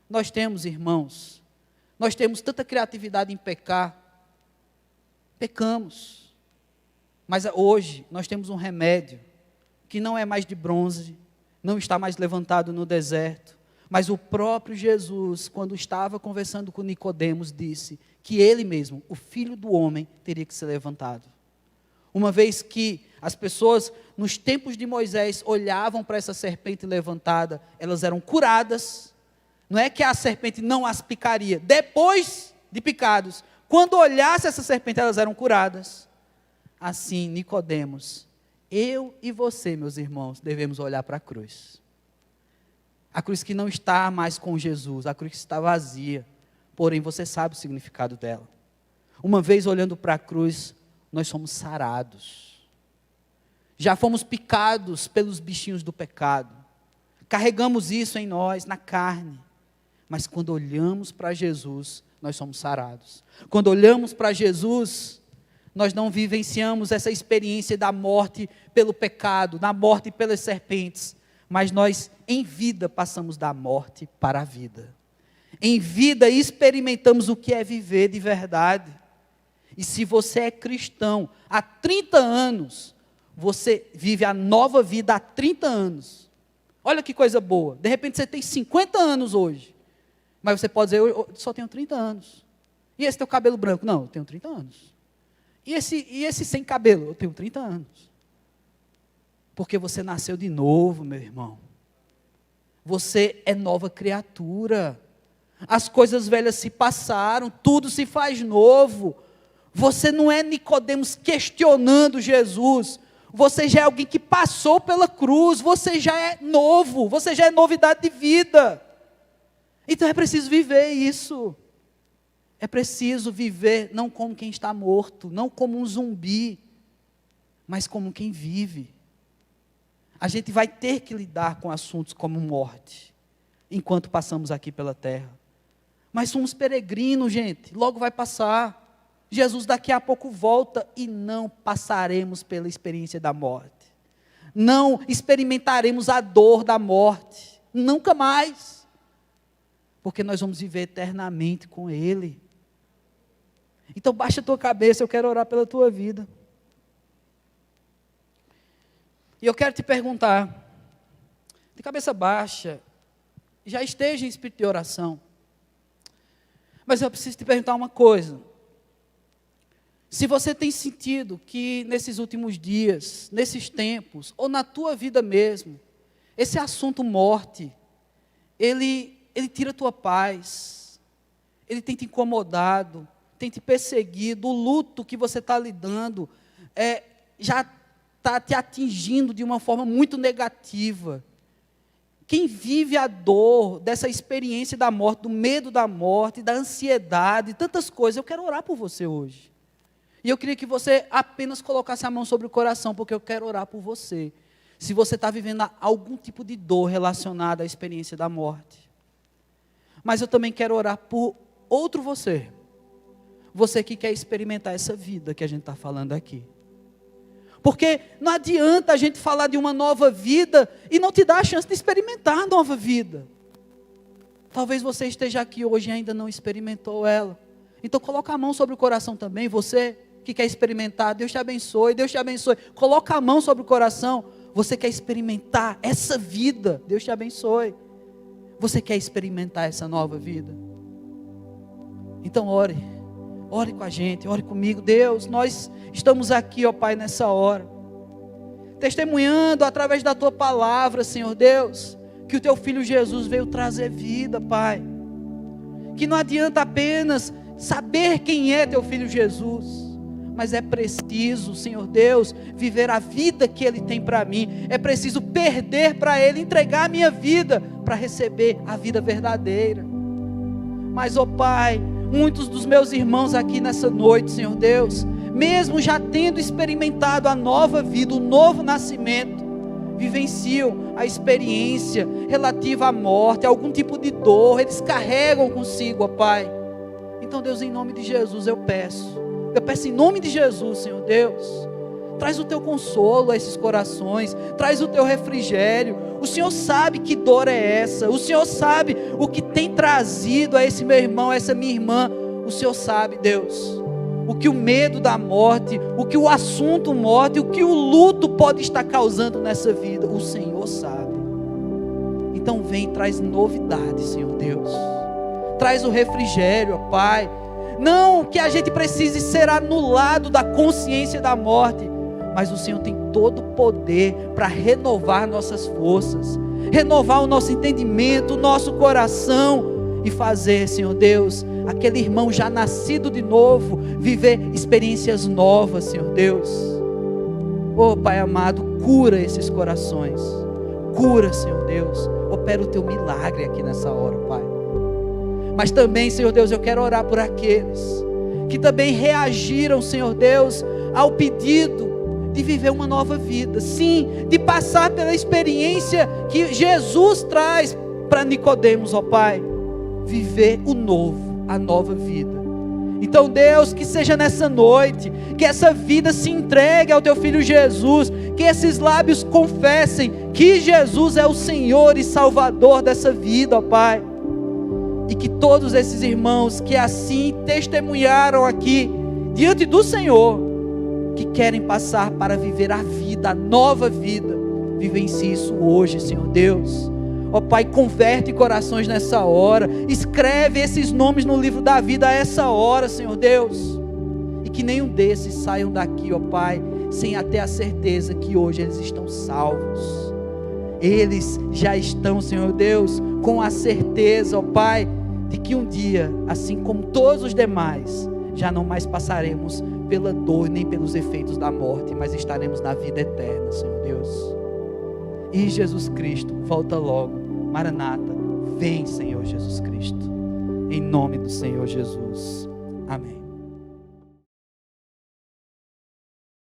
Nós temos, irmãos, nós temos tanta criatividade em pecar. Pecamos. Mas hoje nós temos um remédio que não é mais de bronze, não está mais levantado no deserto, mas o próprio Jesus, quando estava conversando com Nicodemos, disse que ele mesmo, o Filho do Homem, teria que ser levantado. Uma vez que as pessoas, nos tempos de Moisés, olhavam para essa serpente levantada, elas eram curadas. Não é que a serpente não as picaria. Depois de picados, quando olhasse essa serpente, elas eram curadas. Assim, Nicodemos, eu e você, meus irmãos, devemos olhar para a cruz. A cruz que não está mais com Jesus, a cruz que está vazia. Porém, você sabe o significado dela. Uma vez olhando para a cruz, nós somos sarados. Já fomos picados pelos bichinhos do pecado. Carregamos isso em nós, na carne. Mas quando olhamos para Jesus, nós somos sarados. Quando olhamos para Jesus, nós não vivenciamos essa experiência da morte pelo pecado, da morte pelas serpentes, mas nós, em vida, passamos da morte para a vida. Em vida, experimentamos o que é viver de verdade. E se você é cristão há 30 anos, você vive a nova vida há 30 anos. Olha que coisa boa. De repente você tem 50 anos hoje, mas você pode dizer, eu só tenho 30 anos. E esse teu cabelo branco? Não, eu tenho 30 anos. E esse sem cabelo? Eu tenho 30 anos. Porque você nasceu de novo, meu irmão. Você é nova criatura. As coisas velhas se passaram, tudo se faz novo. Você não é Nicodemos questionando Jesus. Você já é alguém que passou pela cruz. Você já é novo. Você já é novidade de vida. Então é preciso viver isso. É preciso viver não como quem está morto, não como um zumbi, mas como quem vive. A gente vai ter que lidar com assuntos como morte, enquanto passamos aqui pela terra. Mas somos peregrinos, gente, logo vai passar. Jesus daqui a pouco volta e não passaremos pela experiência da morte. Não experimentaremos a dor da morte, nunca mais. Porque nós vamos viver eternamente com Ele. Então baixa a tua cabeça, eu quero orar pela tua vida. E eu quero te perguntar, de cabeça baixa, já esteja em espírito de oração. Mas eu preciso te perguntar uma coisa. Se você tem sentido que nesses últimos dias, nesses tempos, ou na tua vida mesmo, esse assunto morte, ele tira a tua paz, ele tem te incomodado, tem te perseguido, o luto que você está lidando, já está te atingindo de uma forma muito negativa. Quem vive a dor dessa experiência da morte, do medo da morte, da ansiedade, tantas coisas, eu quero orar por você hoje. E eu queria que você apenas colocasse a mão sobre o coração, porque eu quero orar por você. Se você está vivendo algum tipo de dor relacionada à experiência da morte. Mas eu também quero orar por outro você. Você que quer experimentar essa vida que a gente está falando aqui. Porque não adianta a gente falar de uma nova vida e não te dar a chance de experimentar a nova vida. Talvez você esteja aqui hoje e ainda não experimentou ela. Então coloca a mão sobre o coração também, você que quer experimentar, Deus te abençoe, Deus te abençoe. Coloca a mão sobre o coração, você quer experimentar essa vida, Deus te abençoe. Você quer experimentar essa nova vida? Então ore com a gente, ore comigo. Deus, nós estamos aqui, ó Pai, nessa hora, testemunhando através da Tua palavra, Senhor Deus, que o Teu Filho Jesus veio trazer vida, Pai. Que não adianta apenas saber quem é Teu Filho Jesus, mas é preciso, Senhor Deus, viver a vida que Ele tem para mim. É preciso perder para Ele, entregar a minha vida para receber a vida verdadeira. Mas, ó Pai, muitos dos meus irmãos aqui nessa noite, Senhor Deus, mesmo já tendo experimentado a nova vida, o novo nascimento, vivenciam a experiência relativa à morte, algum tipo de dor, eles carregam consigo, ó Pai. Então, Deus, em nome de Jesus, eu peço em nome de Jesus, Senhor Deus, traz o teu consolo a esses corações, traz o teu refrigério. O Senhor sabe que dor é essa, o Senhor sabe o que tem trazido a esse meu irmão, a essa minha irmã. O Senhor sabe, Deus, o que o medo da morte, o que o assunto morte, o que o luto pode estar causando nessa vida. O Senhor sabe. Então vem, traz novidade, Senhor Deus, traz o refrigério, ó Pai. Não que a gente precise ser anulado da consciência da morte, mas o Senhor tem todo o poder para renovar nossas forças, renovar o nosso entendimento, o nosso coração, e fazer, Senhor Deus, aquele irmão já nascido de novo, viver experiências novas, Senhor Deus. Oh Pai amado, cura esses corações, cura, Senhor Deus, opera o teu milagre aqui nessa hora, Pai. Mas também, Senhor Deus, eu quero orar por aqueles que também reagiram, Senhor Deus, ao pedido de viver uma nova vida, sim, de passar pela experiência que Jesus traz para Nicodemos, ó Pai, viver o novo, a nova vida. Então, Deus, que seja nessa noite, que essa vida se entregue ao teu Filho Jesus, que esses lábios confessem que Jesus é o Senhor e Salvador dessa vida, ó Pai. E que todos esses irmãos que assim testemunharam aqui, diante do Senhor, que querem passar para viver a vida, a nova vida, vivencie isso hoje, Senhor Deus. Ó Pai, converte corações nessa hora, escreve esses nomes no livro da vida a essa hora, Senhor Deus. E que nenhum desses saiam daqui, ó Pai, sem até a certeza que hoje eles estão salvos. Eles já estão, Senhor Deus, com a certeza, ó Pai, de que um dia, assim como todos os demais, já não mais passaremos pela dor, nem pelos efeitos da morte, mas estaremos na vida eterna, Senhor Deus. E Jesus Cristo, volta logo. Maranata, vem, Senhor Jesus Cristo. Em nome do Senhor Jesus. Amém.